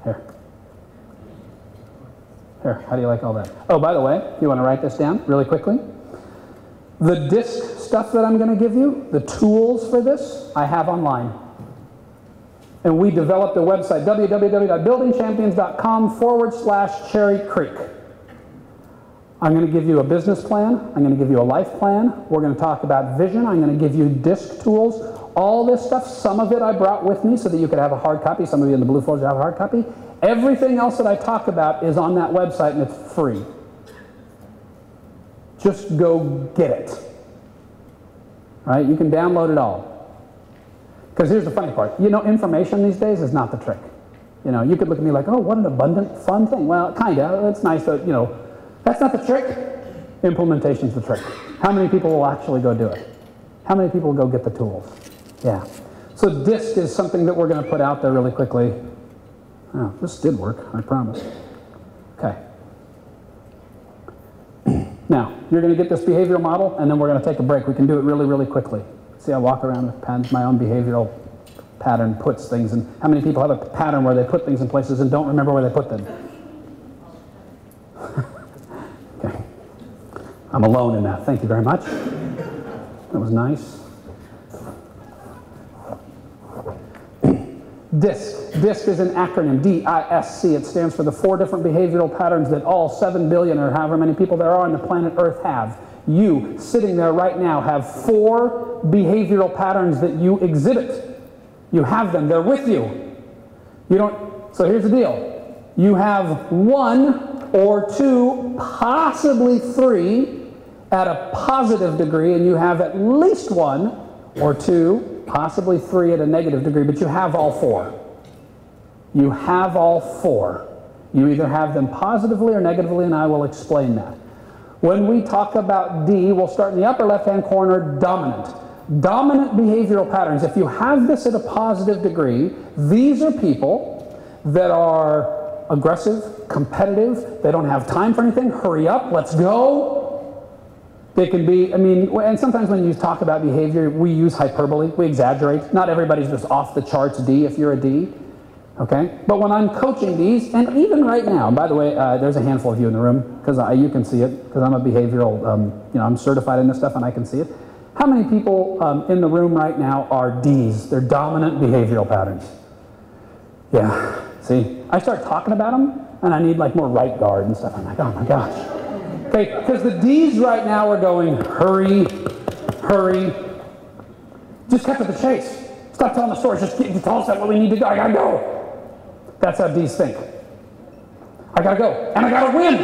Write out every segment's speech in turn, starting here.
Here. Here, how do you like all that? Oh, by the way, you want to write this down really quickly? The disc stuff that I'm going to give you, the tools for this, I have online. And we developed a website, www.buildingchampions.com/Cherry Creek. I'm going to give you a business plan. I'm going to give you a life plan. We're going to talk about vision. I'm going to give you disc tools. All this stuff, some of it I brought with me so that you could have a hard copy. Some of you in the blue folder have a hard copy. Everything else that I talk about is on that website, and it's free. Just go get it. All right? You can download it all. Because here's the funny part. You know, information these days is not the trick. You know, you could look at me like, oh, what an abundant, fun thing. Well, kind of. It's nice that, you know, that's not the trick. Implementation's the trick. How many people will actually go do it? How many people will go get the tools? Yeah. So DISC is something that we're going to put out there really quickly. Oh, this did work, I promise. Okay. Now, you're going to get this behavioral model, and then we're going to take a break. We can do it really, really quickly. See, I walk around with my own behavioral pattern puts things, and how many people have a pattern where they put things in places and don't remember where they put them? Okay. I'm alone in that. Thank you very much. That was nice. DISC. DISC is an acronym, D-I-S-C. It stands for the 4 different behavioral patterns that all 7 billion or however many people there are on the planet Earth have. You, sitting there right now, have 4 behavioral patterns that you exhibit. You have them. They're with you. You don't. So here's the deal. You have 1 or 2, possibly 3, at a positive degree, and you have at least 1 or 2, possibly 3 at a negative degree, but you have all 4. You have all 4. You either have them positively or negatively, and I will explain that. When we talk about D, we'll start in the upper left-hand corner, dominant. Dominant behavioral patterns. If you have this at a positive degree, these are people that are aggressive, competitive, they don't have time for anything, hurry up, let's go. They can be, I mean, and sometimes when you talk about behavior, we use hyperbole, we exaggerate. Not everybody's just off the charts D if you're a D, okay? But when I'm coaching these, and even right now, by the way, there's a handful of you in the room, because you can see it, because I'm a behavioral, you know, I'm certified in this stuff and I can see it. How many people in the room right now are Ds? They're dominant behavioral patterns. Yeah, see, I start talking about them, and I need like more right guard and stuff. I'm like, oh my gosh. Okay, because the Ds right now are going, hurry, hurry. Just cut to the chase. Stop telling the stories. Just tell us what we need to do. I gotta go. That's how Ds think. I gotta go, and I gotta win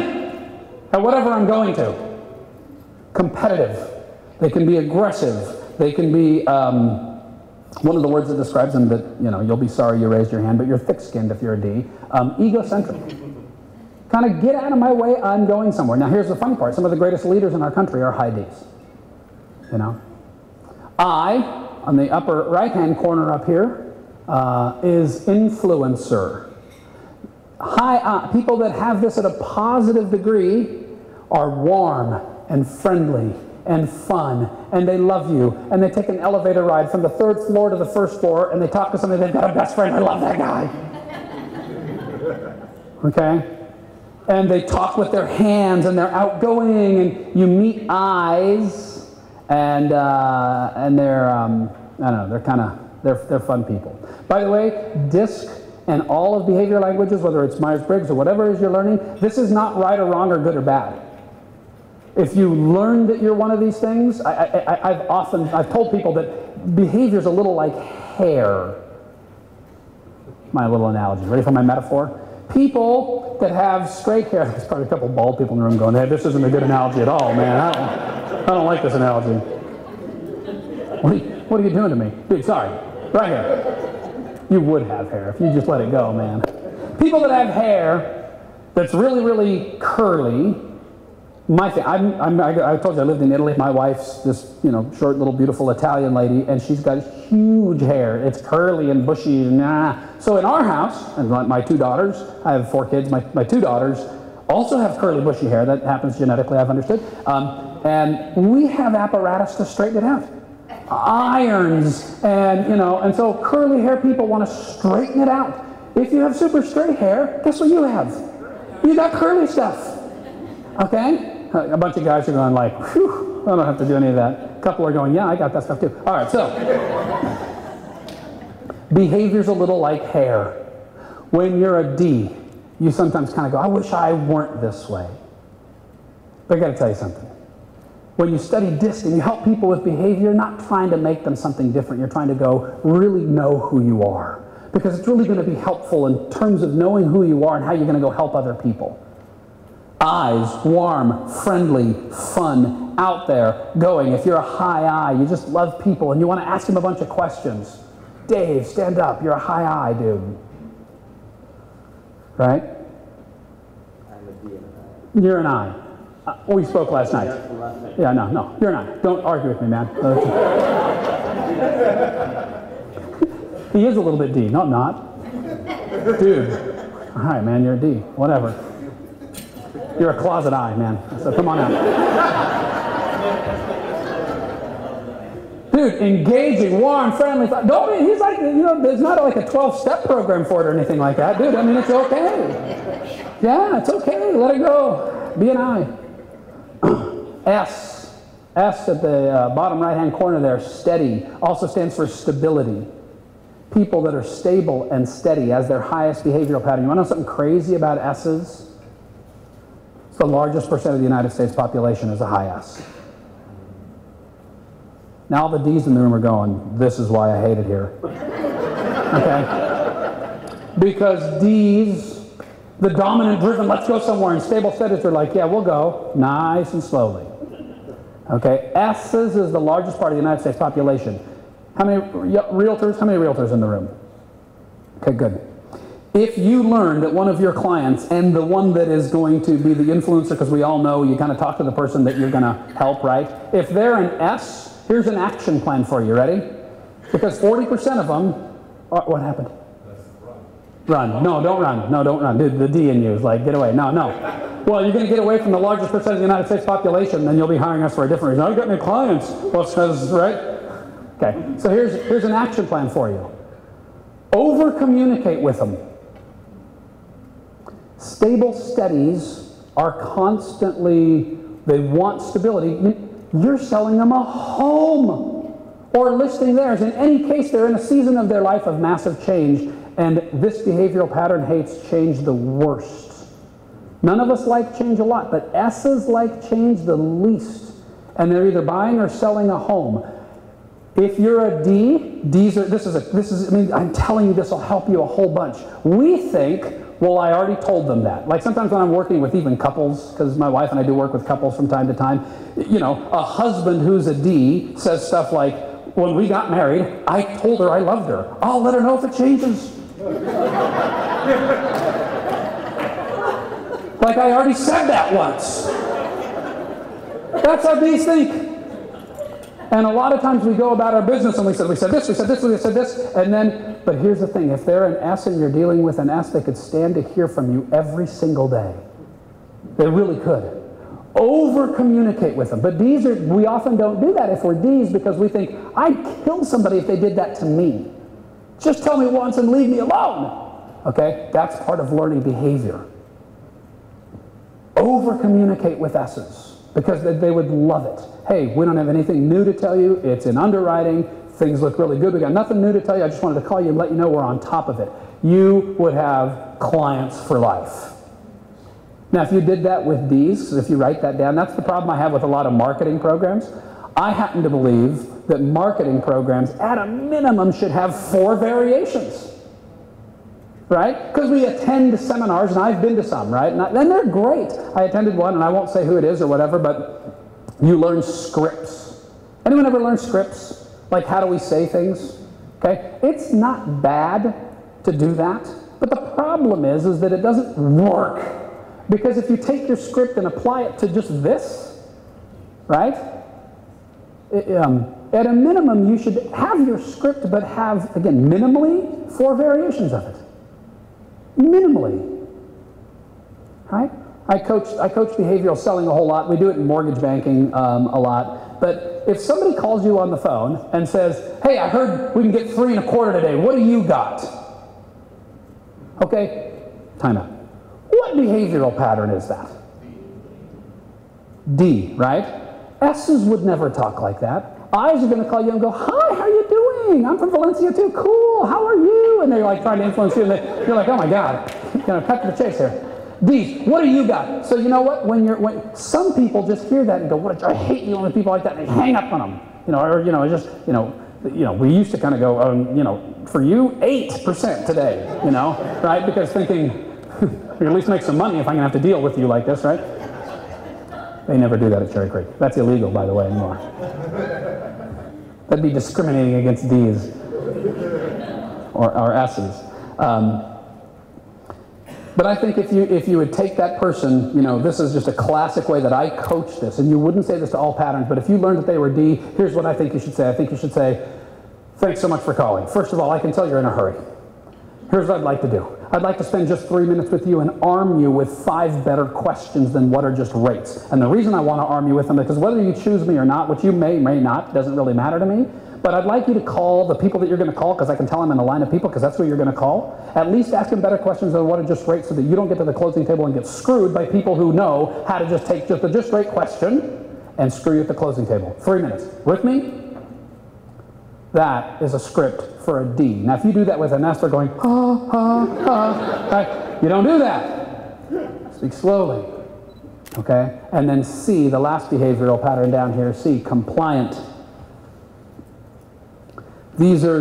at whatever I'm going to. Competitive. They can be aggressive. They can be, one of the words that describes them that, you know, you'll be sorry you raised your hand, but you're thick-skinned if you're a D. Egocentric. Kind of get out of my way, I'm going somewhere. Now here's the funny part. Some of the greatest leaders in our country are high Ds. You know? I, on the upper right-hand corner up here, is influencer. People that have this at a positive degree are warm and friendly and fun, and they love you, and they take an elevator ride from the 3rd floor to the 1st floor, and they talk to somebody, they've got a best friend, I love that guy. Okay? And they talk with their hands, and they're outgoing, and you meet eyes, and they're, I don't know, they're kind of, they're fun people. By the way, DISC and all of behavior languages, whether it's Myers-Briggs or whatever it is you're learning, this is not right or wrong or good or bad. If you learn that you're one of these things, I've told people that behavior is a little like hair. My little analogy. Ready for my metaphor? People that have straight hair, there's probably a couple bald people in the room going, hey, this isn't a good analogy at all, man. I don't like this analogy. What are you doing to me? Dude, sorry. Right here. You would have hair if you just let it go, man. People that have hair that's really, really curly, my thing, I told you I lived in Italy. My wife's this, you know, short, little, beautiful Italian lady, and she's got huge hair. It's curly and bushy. So in our house, and my 2 daughters, I have 4 kids. My 2 daughters also have curly, bushy hair. That happens genetically, I've understood. And we have apparatus to straighten it out. Irons, and you know, and so curly hair people want to straighten it out. If you have super straight hair, guess what you have? You got curly stuff. Okay? A bunch of guys are going like, whew, I don't have to do any of that. A couple are going, yeah, I got that stuff too. All right, so behavior's a little like hair. When you're a D, you sometimes kind of go, I wish I weren't this way. But I got to tell you something. When you study DISC and you help people with behavior, you're not trying to make them something different. You're trying to go really know who you are. Because it's really going to be helpful in terms of knowing who you are and how you're going to go help other people. Eyes, warm, friendly, fun, out there, going. If you're a high I, you just love people and you want to ask them a bunch of questions. Dave, stand up. You're a high I, dude. Right? I'm a D and an I. You're an I. We spoke last night. Yeah, no, you're an I. Don't argue with me, man. He is a little bit D. No, I'm not. Dude. All right, man, you're a D. Whatever. You're a closet I, man. So come on out. Dude, engaging, warm, friendly. Don't, he's like, you know, there's not like a 12-step program for it or anything like that. Dude, I mean, it's okay. Yeah, it's okay. Let it go. Be an I. S. S at the bottom right-hand corner there, steady, also stands for stability. People that are stable and steady as their highest behavioral pattern. You want to know something crazy about S's? It's the largest percent of the United States population is a high S. Now all the D's in the room are going, this is why I hate it here. Okay? Because D's, the dominant driven, let's go somewhere, and stable steadies are like, yeah, we'll go, nice and slowly. Okay? S's is the largest part of the United States population. How many realtors? How many realtors in the room? Okay, good. If you learn that one of your clients, and the one that is going to be the influencer, because we all know you kind of talk to the person that you're going to help, right? If they're an S, here's an action plan for you. Ready? Because 40% of them, what happened? Run. No, don't run. No, don't run. Dude, the D in you is like, get away. No. Well, you're going to get away from the largest percent of the United States population, then you'll be hiring us for a different reason. I don't got any clients. Well, it's because, right? Okay, so here's an action plan for you. Over-communicate with them. Stable steadies are constantly, they want stability. You're selling them a home or listing theirs. In any case, they're in a season of their life of massive change, and this behavioral pattern hates change the worst. None of us like change a lot, but S's like change the least. And they're either buying or selling a home. If you're a D, I'm telling you, this will help you a whole bunch. We think, well, I already told them that. Like sometimes when I'm working with even couples, because my wife and I do work with couples from time to time, you know, a husband who's a D says stuff like, when we got married, I told her I loved her. I'll let her know if it changes. Like I already said that once. That's how D's think. And a lot of times we go about our business and we said this, and then, but here's the thing, if they're an S and you're dealing with an S, they could stand to hear from you every single day. They really could. Over-communicate with them. But D's we often don't do that if we're D's because we think, I'd kill somebody if they did that to me. Just tell me once and leave me alone. Okay? That's part of learning behavior. Over-communicate with S's. Because they would love it. Hey, we don't have anything new to tell you. It's in underwriting. Things look really good. We got nothing new to tell you. I just wanted to call you and let you know we're on top of it. You would have clients for life. Now, if you did that with D's, if you write that down, that's the problem I have with a lot of marketing programs. I happen to believe that marketing programs, at a minimum, should have 4 variations. Right? Because we attend seminars, and I've been to some, right? And they're great. I attended one, and I won't say who it is or whatever, but you learn scripts. Anyone ever learn scripts? Like, how do we say things? Okay? It's not bad to do that, but the problem is that it doesn't work. Because if you take your script and apply it to just this, right? At a minimum, you should have your script, but have, again, minimally 4 variations of it. Minimally, right? I coach behavioral selling a whole lot. We do it in mortgage banking a lot. But if somebody calls you on the phone and says, hey, I heard we can get 3 1/4 today. What do you got? Okay, time out. What behavioral pattern is that? D, right? S's would never talk like that. I's are going to call you and go, hi, how are you doing? I'm from Valencia too. Cool, how are you? And they're like trying to influence you, and you're like, oh my God, cut to the chase here. D's, what do you got? So you know what? When some people just hear that and go, what? I hate dealing with people like that, and they hang up on them. We used to kind of go, for you, 8% today, right? Because thinking, you at least make some money if I'm going to have to deal with you like this, right? They never do that at Cherry Creek. That's illegal, by the way, anymore. That'd be discriminating against D's or S's. But I think if you would take that person, this is just a classic way that I coach this, and you wouldn't say this to all patterns, but if you learned that they were D, here's what I think you should say. I think you should say, thanks so much for calling. First of all, I can tell you're in a hurry. Here's what I'd like to do. I'd like to spend just 3 minutes with you and arm you with 5 better questions than what are just rates. And the reason I want to arm you with them is because whether you choose me or not, which you may not, doesn't really matter to me, but I'd like you to call the people that you're going to call, because I can tell them in a line of people, because that's who you're going to call. At least ask them better questions than what are just rates, so that you don't get to the closing table and get screwed by people who know how to just take just a just rate question and screw you at the closing table. 3 minutes. With me? That is a script for a D. Now, if you do that with an S, they're going, right? You don't do that. Speak slowly, okay? And then C, the last behavioral pattern down here, C, compliant. These are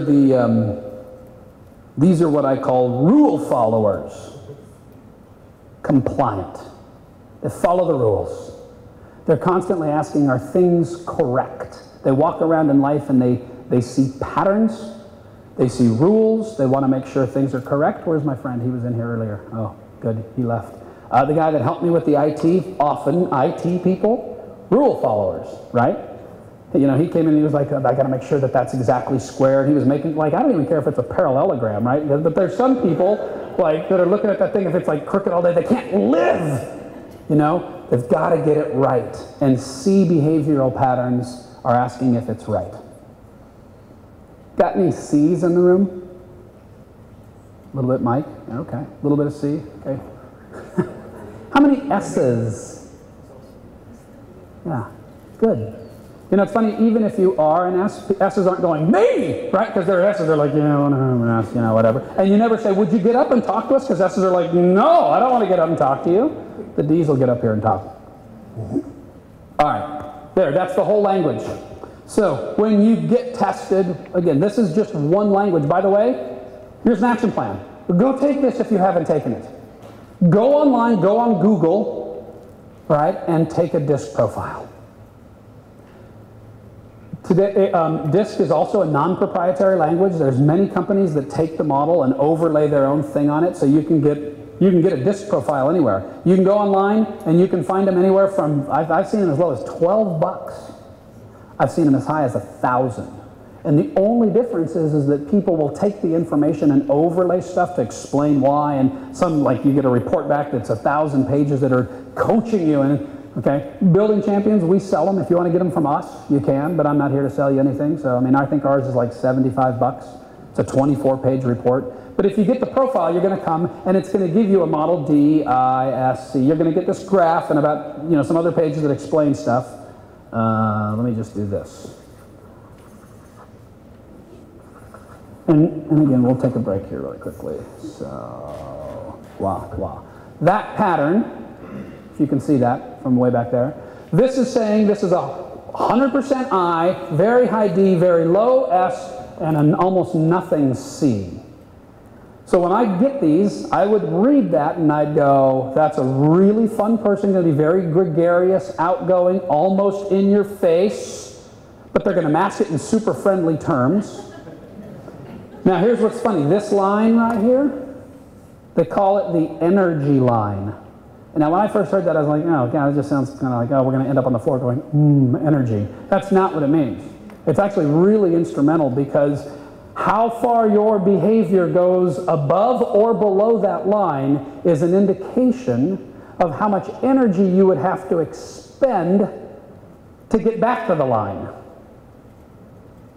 what I call rule followers. Compliant. They follow the rules. They're constantly asking, are things correct? They walk around in life and they see patterns, they see rules, they want to make sure things are correct. Where's my friend? He was in here earlier. Oh, good, he left. The guy that helped me with the IT, often IT people, rule followers, right? He came in and he was like, I got to make sure that that's exactly square. And he was making, I don't even care if it's a parallelogram, right? But there's some people, that are looking at that thing, if it's crooked all day, they can't live, They've got to get it right. And C, behavioral patterns are asking if it's right. Got any C's in the room? A little bit, Mike? Okay. A little bit of C? Okay. How many S's? Yeah. Good. It's funny, even if you are an S, S's aren't going, me! Right? Because they're S's, they're like, I'm an S, whatever. And you never say, would you get up and talk to us? Because S's are like, no, I don't want to get up and talk to you. The D's will get up here and talk. All right. There, that's the whole language. So when you get tested, again, this is just one language. By the way, here's an action plan. Go take this if you haven't taken it. Go online, go on Google, right, and take a DISC profile. Today, DISC is also a non-proprietary language. There's many companies that take the model and overlay their own thing on it, so you can get a DISC profile anywhere. You can go online and you can find them anywhere from, I've seen them as low as $12. I've seen them as high as 1,000. And the only difference is that people will take the information and overlay stuff to explain why, and some, you get a report back that's 1,000 pages that are coaching you in. Okay, Building Champions, we sell them. If you want to get them from us, you can, but I'm not here to sell you anything. So, I think ours is $75. It's a 24-page report. But if you get the profile, you're going to come, and it's going to give you a model D, I, S, C. You're going to get this graph and about, some other pages that explain stuff. Let me just do this. And again, we'll take a break here really quickly. So, wow. That pattern, if you can see that from way back there, this is saying this is a 100% I, very high D, very low S, and an almost nothing C. So when I get these, I would read that and I'd go, that's a really fun person, going to be very gregarious, outgoing, almost in your face, but they're going to mask it in super friendly terms. Now here's what's funny. This line right here, they call it the energy line. And now when I first heard that, I was like, oh God, it just sounds kind of like, oh, we're going to end up on the floor going, energy. That's not what it means. It's actually really instrumental, because how far your behavior goes above or below that line is an indication of how much energy you would have to expend to get back to the line.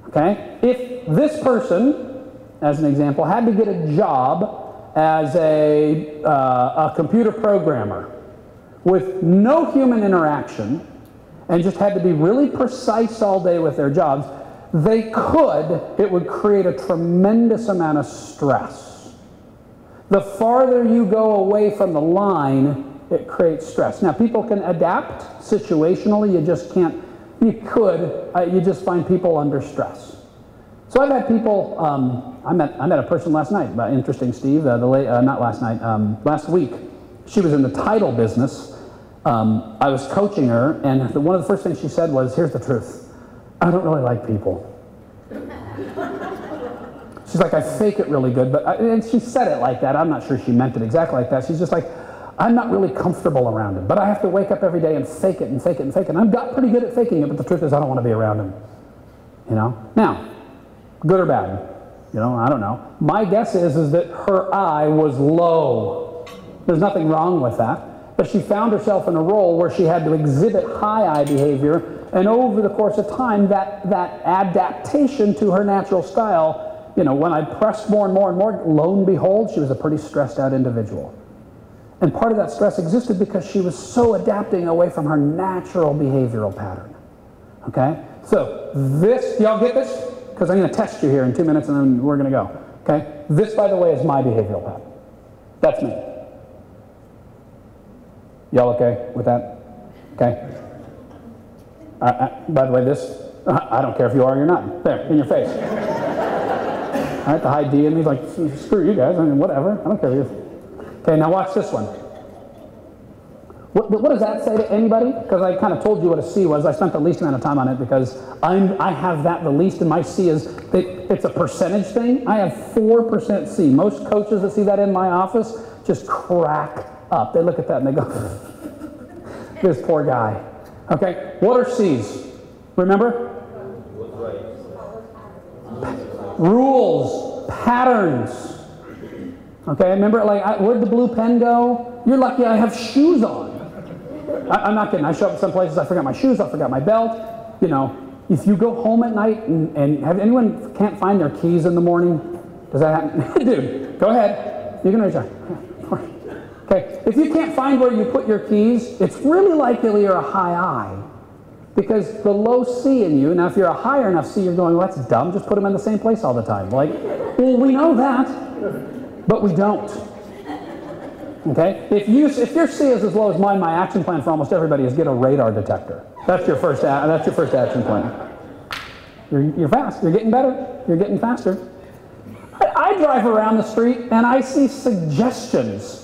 Okay? If this person, as an example, had to get a job as a computer programmer with no human interaction and just had to be really precise all day with their jobs, it would create a tremendous amount of stress. The farther you go away from the line, it creates stress. Now, people can adapt situationally, you just find people under stress. So I've had people, I met a person last night, interesting, Steve, not last night, last week. She was in the title business. I was coaching her, and one of the first things she said was, here's the truth, I don't really like people. She's like, I fake it really good, and she said it like that. I'm not sure she meant it exactly like that. She's just like, I'm not really comfortable around him, but I have to wake up every day and fake it and fake it and fake it. And I've got pretty good at faking it, but the truth is I don't want to be around him. You know? Now, good or bad? You know, I don't know. My guess is that her eye was low. There's nothing wrong with that. But she found herself in a role where she had to exhibit high eye behavior, and over the course of time, that adaptation to her natural style, you know, when I pressed more and more and more, lo and behold, she was a pretty stressed out individual. And part of that stress existed because she was so adapting away from her natural behavioral pattern. Okay? So this, y'all get this? Because I'm going to test you here in 2 minutes and then we're going to go. Okay? This, by the way, is my behavioral pattern. That's me. Y'all okay with that? Okay? By the way, this, I don't care if you are or you're not. There, in your face. All right, the high D in me's like, screw you guys, I mean, whatever. I don't care if you. Okay, now watch this one. What does that say to anybody? Because I kind of told you what a C was. I spent the least amount of time on it because I have that the least, and my C is, it's a percentage thing. I have 4% C. Most coaches that see that in my office just crack up. They look at that and they go, this poor guy. Okay, what are C's? Remember? Rules, patterns. Okay, remember, like, where'd the blue pen go? You're lucky I have shoes on. I'm not kidding. I show up some places, I forgot my shoes, I forgot my belt. You know, if you go home at night and have anyone can't find their keys in the morning, does that happen? Dude, go ahead. You can raise your Okay, if you can't find where you put your keys, it's really likely you're a high I. Because the low C in you, now if you're a higher enough C, you're going, well, that's dumb, just put them in the same place all the time. Like, well, we know that, but we don't. Okay? If your C is as low as mine, my action plan for almost everybody is get a radar detector. That's your first action plan. You're fast. You're getting better. You're getting faster. I drive around the street and I see suggestions.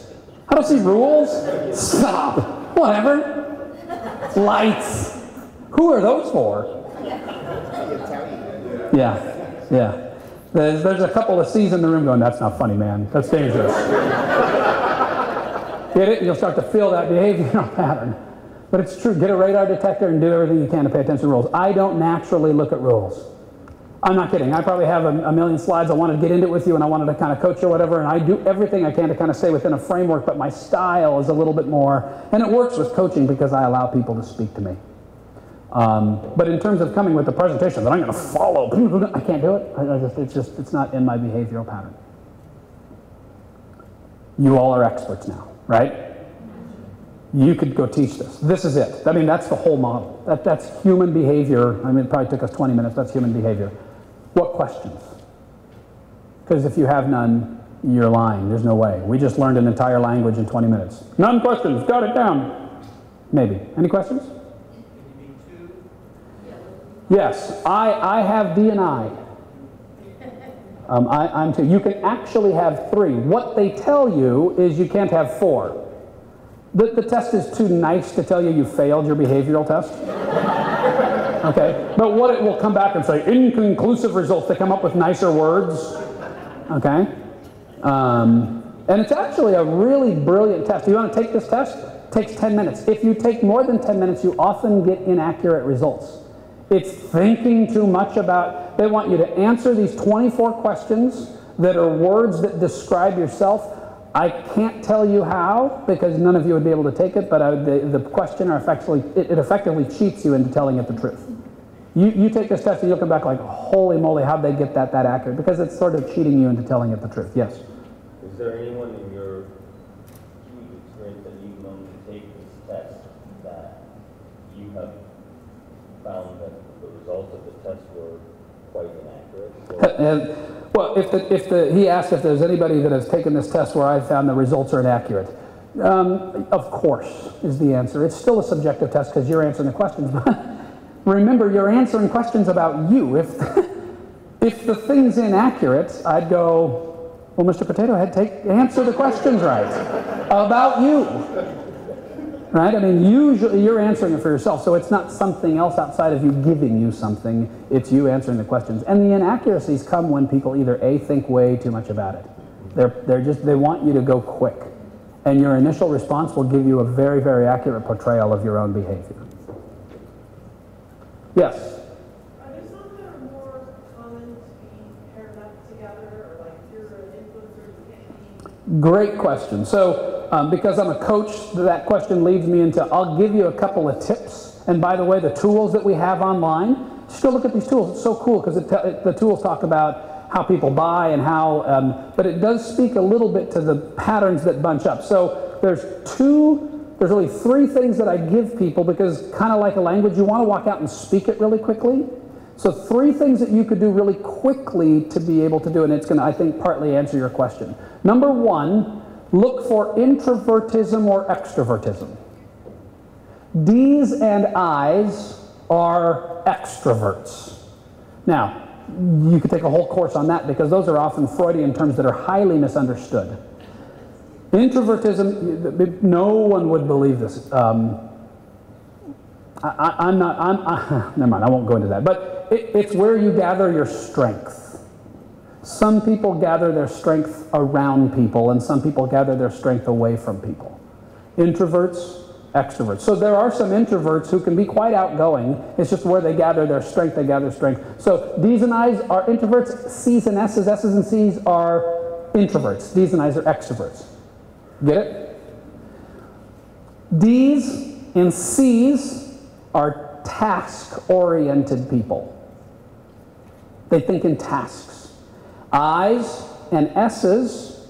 I don't see rules. Stop. Whatever. Lights. Who are those for? Yeah. There's a couple of C's in the room going, that's not funny, man. That's dangerous. Get it? You'll start to feel that behavioral pattern. But it's true. Get a radar detector and do everything you can to pay attention to rules. I don't naturally look at rules. I'm not kidding. I probably have a million slides. I wanted to get into it with you and I wanted to kind of coach you or whatever, and I do everything I can to kind of stay within a framework, but my style is a little bit more, and it works with coaching because I allow people to speak to me. But in terms of coming with a presentation that I'm going to follow, I can't do it. It's not in my behavioral pattern. You all are experts now, right? You could go teach this. This is it. I mean, that's the whole model. That's human behavior. I mean, it probably took us 20 minutes. That's human behavior. What questions? Because if you have none, you're lying. There's no way. We just learned an entire language in 20 minutes. None questions. Got it down. Maybe. Any questions? Yes, I have D and I. I'm 2. You can actually have 3. What they tell you is you can't have 4. The test is too nice to tell you failed your behavioral test. Okay, but what it will come back and say, inconclusive results. They come up with nicer words. Okay, and it's actually a really brilliant test. You want to take this test? It takes 10 minutes. If you take more than 10 minutes, you often get inaccurate results. It's thinking too much about, they want you to answer these 24 questions that are words that describe yourself. I can't tell you how, because none of you would be able to take it, but the questioner effectively cheats you into telling it the truth. You take this test and you'll come back like, holy moly, how'd they get that accurate? Because it's sort of cheating you into telling it the truth. Yes? Is there anyone in your huge experience that you've known to take this test that you have found that the results of the test were quite inaccurate? Well, he asked if there's anybody that has taken this test where I've found the results are inaccurate. Of course, is the answer. It's still a subjective test because you're answering the questions. But remember, you're answering questions about you. If the thing's inaccurate, I'd go, well, Mr. Potato Head, answer the questions right about you. Right? I mean, usually you're answering it for yourself, so it's not something else outside of you giving you something. It's you answering the questions. And the inaccuracies come when people either A, think way too much about it. They want you to go quick. And your initial response will give you a very, very accurate portrayal of your own behavior. Yes? Are there some that are more common to be paired up together, or like if you're an influencer, you can't be? Great question. So, because I'm a coach, that question leads me into, I'll give you a couple of tips. And by the way, the tools that we have online, just go look at these tools. It's so cool because the tools talk about how people buy and how, but it does speak a little bit to the patterns that bunch up. So there's really three things that I give people because kind of like a language, you want to walk out and speak it really quickly. So three things that you could do really quickly to be able to do, and it's going to, I think, partly answer your question. Number one, look for introvertism or extrovertism. D's and I's are extroverts. Now, you could take a whole course on that because those are often Freudian terms that are highly misunderstood. Introvertism, no one would believe this. Never mind, I won't go into that. But it's where you gather your strength. Some people gather their strength around people, and some people gather their strength away from people. Introverts, extroverts. So there are some introverts who can be quite outgoing. It's just where they gather their strength, they gather strength. So D's and I's are introverts, C's and S's, S's and C's are introverts. D's and I's are extroverts. Get it? D's and C's are task-oriented people. They think in tasks. I's and S's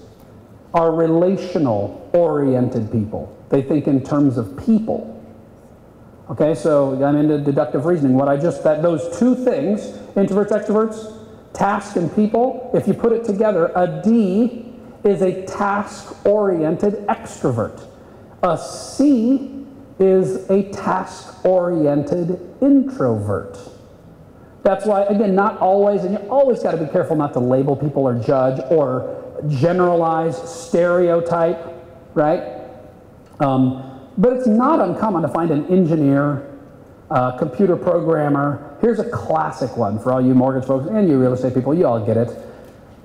are relational-oriented people. They think in terms of people. Okay, so I'm into deductive reasoning. Those two things, introverts, extroverts, task and people, if you put it together, a D is a task-oriented extrovert. A C is a task-oriented introvert. That's why, again, not always, and you always got to be careful not to label people or judge or generalize, stereotype, right? But it's not uncommon to find an engineer, computer programmer. Here's a classic one for all you mortgage folks and you real estate people. You all get it.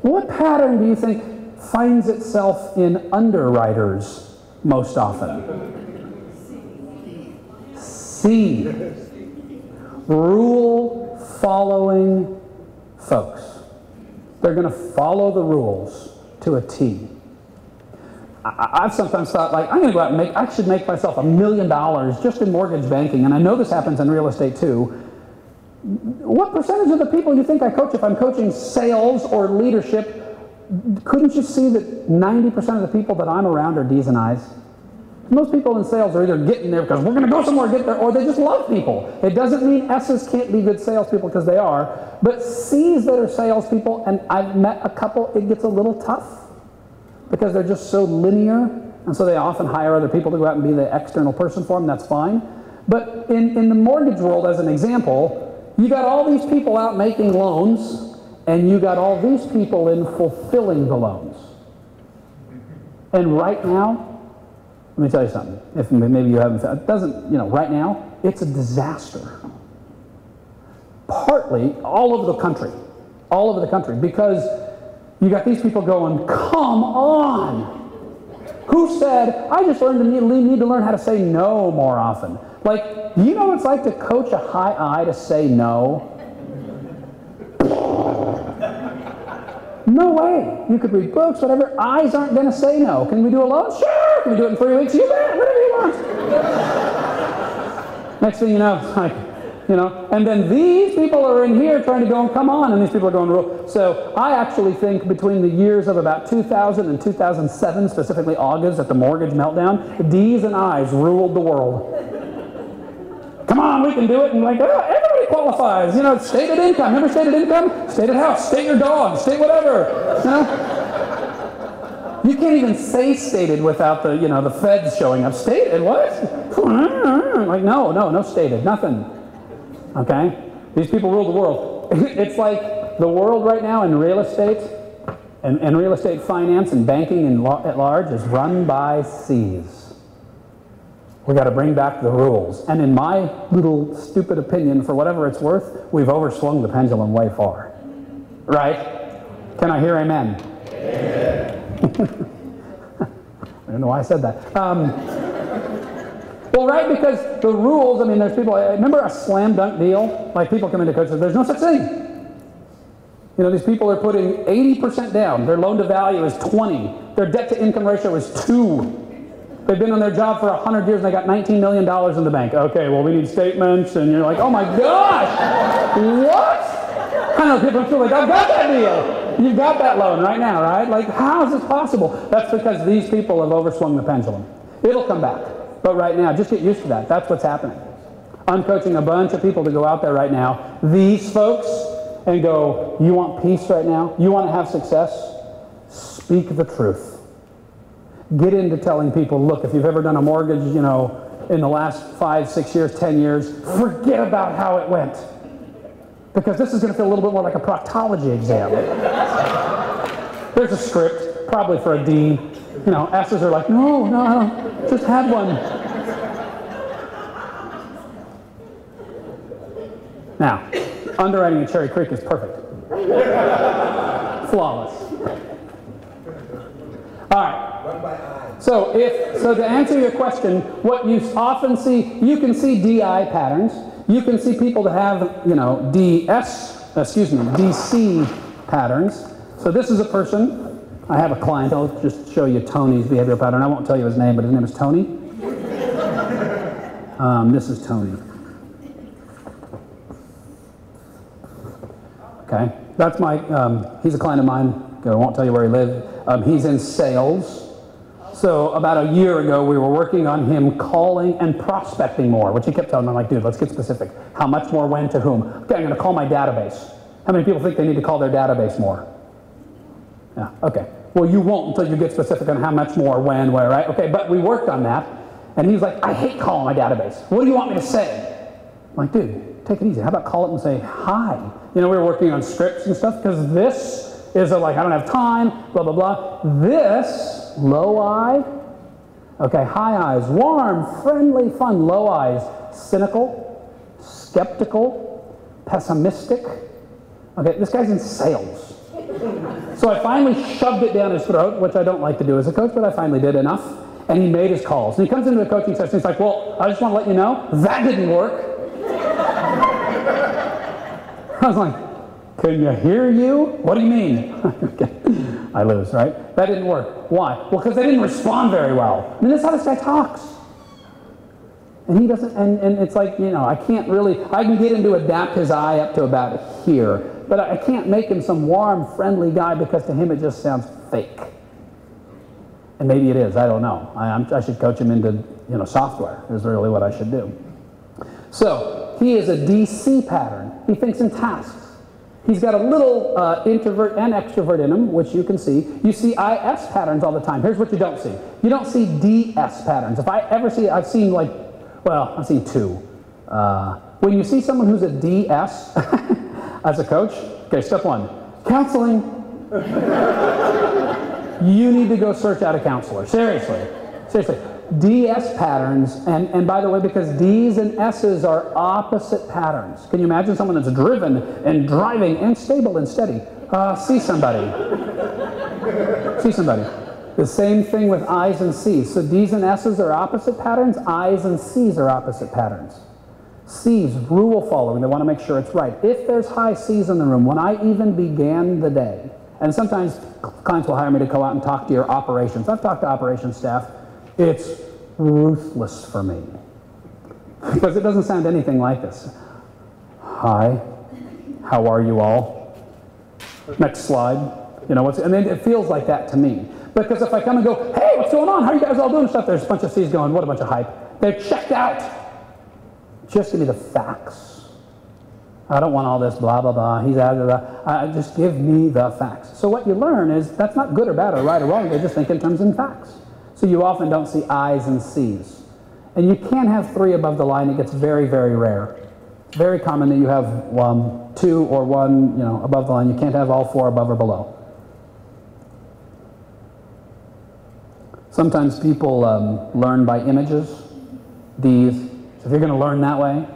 What pattern do you think finds itself in underwriters most often? C. Rule-following folks. They're going to follow the rules to a T. I've sometimes thought, like, I'm going to go out and I should make myself $1 million just in mortgage banking, and I know this happens in real estate too. What percentage of the people you think I coach, if I'm coaching sales or leadership, couldn't you see that 90% of the people that I'm around are D's and I's? Most people in sales are either getting there because we're going to go somewhere, get there, or they just love people. It doesn't mean S's can't be good salespeople because they are, but C's that are salespeople, and I've met a couple, it gets a little tough because they're just so linear, and so they often hire other people to go out and be the external person for them. That's fine. But in the mortgage world, as an example, you got all these people out making loans, and you got all these people in fulfilling the loans. And right now, let me tell you something. If maybe you haven't, it doesn't, right now, it's a disaster. Partly all over the country, because you got these people going, come on. Who said, I just need to learn how to say no more often. Like, you know what it's like to coach a high I to say no? No way. You could read books, whatever. Eyes aren't going to say no. Can we do a loan? Sure. Can we do it in 3 weeks? You bet. Whatever you want. Next thing you know, it's like, You know, and then these people are in here trying to go, come on, and these people are going, rule. So I actually think between the years of about 2000 and 2007, specifically August at the mortgage meltdown, D's and I's ruled the world. Come on, we can do it. And like, oh, everybody qualifies. You know, stated income. Remember stated income? Stated house, state your dog, state whatever. You know? You can't even say stated without the, you know, the feds showing up. Stated, what? Like, no stated, nothing. Okay? These people rule the world. It's like the world right now in real estate and real estate finance and banking at large is run by C's. We got to bring back the rules. And in my little stupid opinion, for whatever it's worth, we've overswung the pendulum way far. Right? Can I hear amen? Amen. I don't know why I said that. Well, right, because the rules, I mean, there's people, remember a slam dunk deal? Like people come into coaches, there's no such thing. You know, these people are putting 80% down. Their loan to value is 20. Their debt to income ratio is 2. They've been on their job for 100 years and they got $19 million in the bank. Okay, well, we need statements. And you're like, oh my gosh, what? I know people feel like, I've got that deal. You've got that loan right now, right? Like, how is this possible? That's because these people have overswung the pendulum. It'll come back. But right now, just get used to that. That's what's happening. I'm coaching a bunch of people to go out there right now, these folks, and go, you want peace right now? You want to have success? Speak the truth. Get into telling people, look, if you've ever done a mortgage, you know, in the last 5, 6 years, 10 years, forget about how it went. Because this is going to feel a little bit more like a proctology exam. There's a script, probably for a D. You know, S's are like, no, just had one. Now, underwriting at Cherry Creek is perfect. Flawless. All right. So to answer your question, what you often see, you can see DI patterns. You can see people that have, you know, DC patterns. So this is a person. I have a client. I'll just show you Tony's behavioral pattern. I won't tell you his name, but his name is Tony. This is Tony. Okay, that's my. He's a client of mine. I won't tell you where he lives. He's in sales. So about a year ago, we were working on him calling and prospecting more, which he kept telling me, I'm like, dude, let's get specific. How much more, when, to whom? Okay, I'm going to call my database. How many people think they need to call their database more? Yeah, okay. Well, you won't until you get specific on how much more, when, where, right? Okay, but we worked on that, and he's like, I hate calling my database. What do you want me to say? I'm like, dude, take it easy. How about call it and say, hi? You know, we were working on scripts and stuff, because this is a, like, I don't have time, blah, blah, blah. This, low I, okay, high I's, warm, friendly, fun. Low I's, cynical, skeptical, pessimistic. Okay, this guy's in sales. So I finally shoved it down his throat, which I don't like to do as a coach, but I finally did enough. And he made his calls. And he comes into a coaching session, he's like, well, I just want to let you know, that didn't work. I was like, can you hear you? What do you mean? Okay. I lose, right? That didn't work. Why? Well, because they didn't respond very well. I mean, that's how this guy talks. And he doesn't, and it's like, you know, I can't really, I can get him to adapt his eye up to about here, but I can't make him some warm, friendly guy because to him it just sounds fake. And maybe it is, I don't know. I should coach him into, you know, software is really what I should do. So, he is a DC pattern. He thinks in tasks. He's got a little introvert and extrovert in him, which you can see. You see IS patterns all the time. Here's what you don't see. You don't see DS patterns. If I ever see, I've seen like, well, I've seen two. When you see someone who's a DS as a coach, okay, step one, counseling. You need to go search out a counselor. Seriously. Seriously. DS patterns, and by the way, because D's and S's are opposite patterns. Can you imagine someone that's driven and driving and stable and steady? See somebody. See somebody. The same thing with I's and C's. So D's and S's are opposite patterns. I's and C's are opposite patterns. C's, rule following. They want to make sure it's right. If there's high C's in the room, when I even began the day, and sometimes clients will hire me to go out and talk to your operations. I've talked to operations staff. It's ruthless for me because it doesn't sound anything like this. Hi, how are you all? Next slide. You know, and then it feels like that to me. Because if I come and go, hey, what's going on? How are you guys all doing stuff? There's a bunch of C's going, what a bunch of hype. They're checked out. Just give me the facts. I don't want all this blah, blah, blah. He's out of the, just give me the facts. So what you learn is that's not good or bad or right or wrong. They just think in terms of facts. So you often don't see I's and C's. And you can't have 3 above the line. It gets very, very rare. It's very common that you have 2 or 1, above the line. You can't have all 4 above or below. Sometimes people learn by images, D's. So if you're going to learn that way,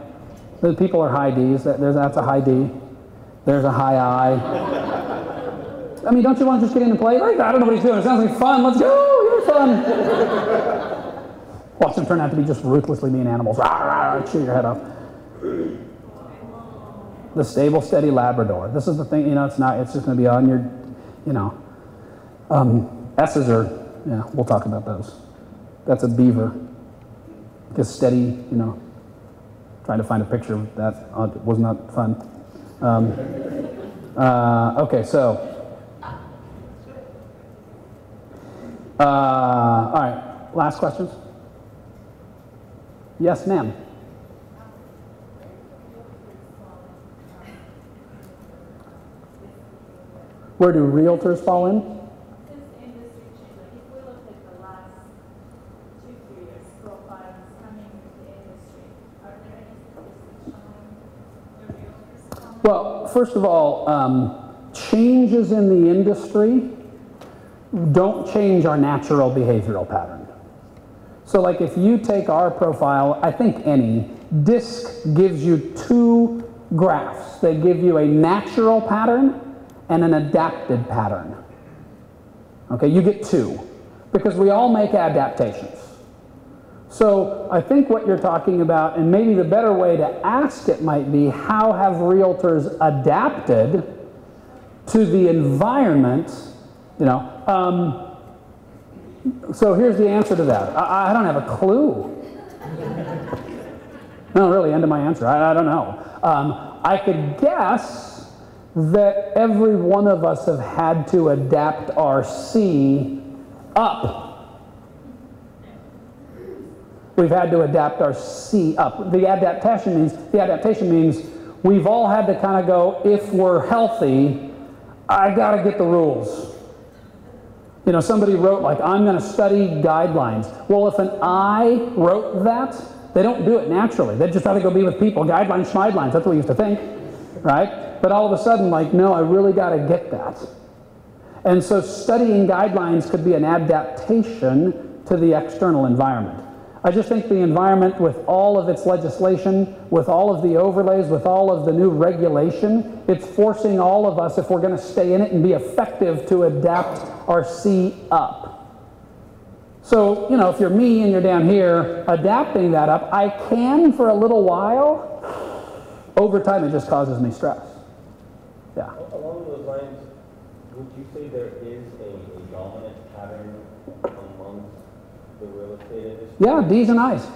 the people are high D's. That's a high D. There's a high I. I mean, don't you want to just get in and play? Like, I don't know what he's doing. It sounds like fun. Let's go. You're fun. Watch them turn out to be just ruthlessly mean animals. Rah, rah, chew your head off. The stable, steady Labrador. This is the thing. It's not. It's just going to be on your. S's are. Yeah, we'll talk about those. That's a beaver. Just steady, trying to find a picture of that was not fun. Okay, so. All right, last questions? Yes, ma'am. Where do realtors fall in? Well, first of all, changes in the industry don't change our natural behavioral pattern. So like if you take our profile, I think any, DISC gives you 2 graphs. They give you a natural pattern and an adapted pattern. Okay, you get 2 because we all make adaptations. So I think what you're talking about, and maybe the better way to ask it might be, how have realtors adapted to the environment? So here's the answer to that. I don't have a clue. No, really, end of my answer. I don't know. I could guess that every one of us have had to adapt our C up. We've had to adapt our C up. The adaptation means we've all had to kind of go, if we're healthy, I got to get the rules. Somebody wrote like, I'm going to study guidelines. Well, if an I wrote that, they don't do it naturally. They just have to go be with people. Guidelines, schmidelines, that's what we used to think, right? But all of a sudden, like, no, I really got to get that. And so studying guidelines could be an adaptation to the external environment. I just think the environment, with all of its legislation, with all of the overlays, with all of the new regulation, it's forcing all of us, if we're going to stay in it and be effective, to adapt our C up. So, if you're me and you're down here, adapting that up, I can for a little while. Over time, it just causes me stress. Yeah. Along those lines, would you say there is a dominant pattern amongst the real estate industry? Yeah, D's and I's.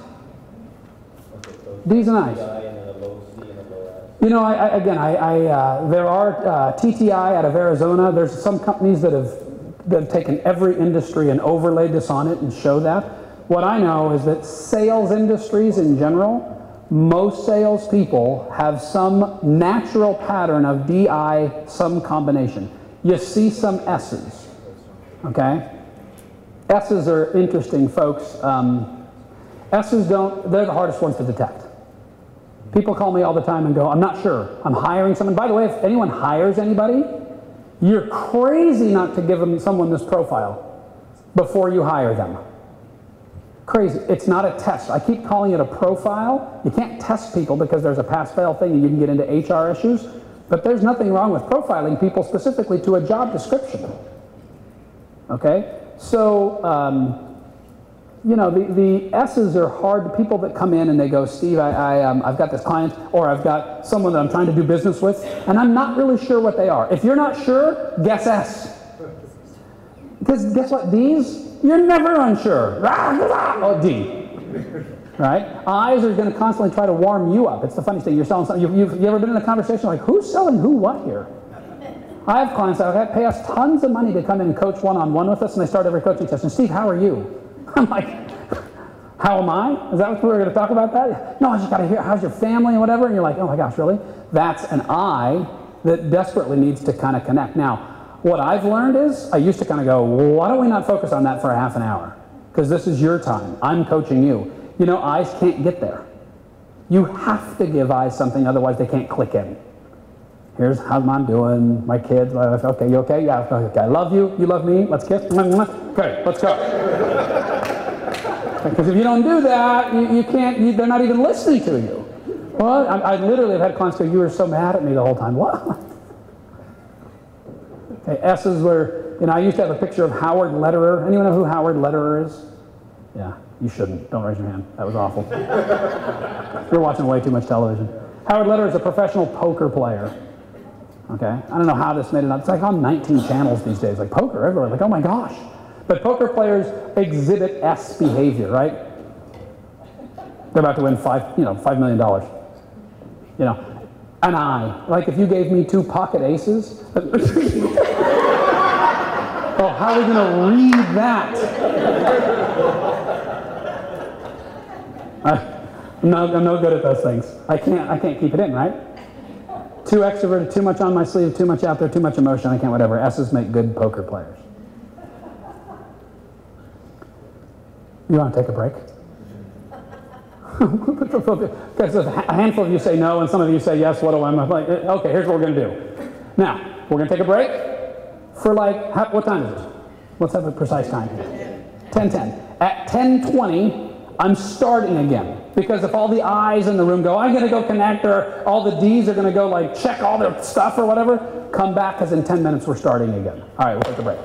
Okay, so D's and I's. TTI and then a low C and a low S. There are TTI out of Arizona. There's some companies that have taken every industry and overlaid this on it and show that. What I know is that sales industries in general, most salespeople have some natural pattern of DI, some combination. You see some S's, okay? S's are interesting, folks. S's they're the hardest ones to detect. People call me all the time and go, I'm not sure. I'm hiring someone. By the way, if anyone hires anybody, you're crazy not to give someone this profile before you hire them. Crazy. It's not a test. I keep calling it a profile. You can't test people because there's a pass-fail thing and you can get into HR issues. But there's nothing wrong with profiling people specifically to a job description. Okay? So, the S's are hard. People that come in and they go, Steve, I've got this client, or I've got someone that I'm trying to do business with, and I'm not really sure what they are. If you're not sure, guess S. Because guess what, D's? You're never unsure. Oh, D. right? Eyes are going to constantly try to warm you up. It's the funniest thing. You're selling something. You ever been in a conversation like, who's selling who what here? I have clients that pay us tons of money to come in and coach one-on-one with us, and they start every coaching session. Steve, how are you? I'm like, how am I? Is that what we're going to talk about that? No, I just got to hear, how's your family and whatever? And you're like, oh my gosh, really? That's an I that desperately needs to kind of connect. Now, what I've learned is, I used to kind of go, well, why don't we not focus on that for a half an hour? Because this is your time. I'm coaching you. You know, eyes can't get there. You have to give eyes something, otherwise they can't click in. Here's how I'm doing, my kids, okay, you okay? Yeah, okay, I love you, you love me, let's kiss. Okay, let's go. Because if you don't do that, you can't, they're not even listening to you. Well, I literally have had clients go, you were so mad at me the whole time. What? Okay, S's were, I used to have a picture of Howard Lederer. Anyone know who Howard Lederer is? Yeah, you shouldn't. Don't raise your hand. That was awful. You're watching way too much television. Howard Lederer is a professional poker player. Okay, I don't know how this made it up. It's like on 19 channels these days, like poker everywhere. Like, oh my gosh. But poker players exhibit S behavior, right? They're about to win $5 million. An I. Like if you gave me 2 pocket aces. Oh, how are we going to read that? I'm no good at those things. I can't keep it in, right? Too extroverted, too much on my sleeve, too much out there, too much emotion, I can't whatever. S's make good poker players. You want to take a break? Because a handful of you say no and some of you say yes, what do I? I'm like, okay, here's what we're going to do. Now, we're going to take a break for like, what time is it? Let's have a precise time here. 10:10. At 10:20, I'm starting again. Because if all the I's in the room go, I'm going to go connect, or all the D's are going to go like check all their stuff or whatever, come back because in 10 minutes we're starting again. All right, we'll take a break.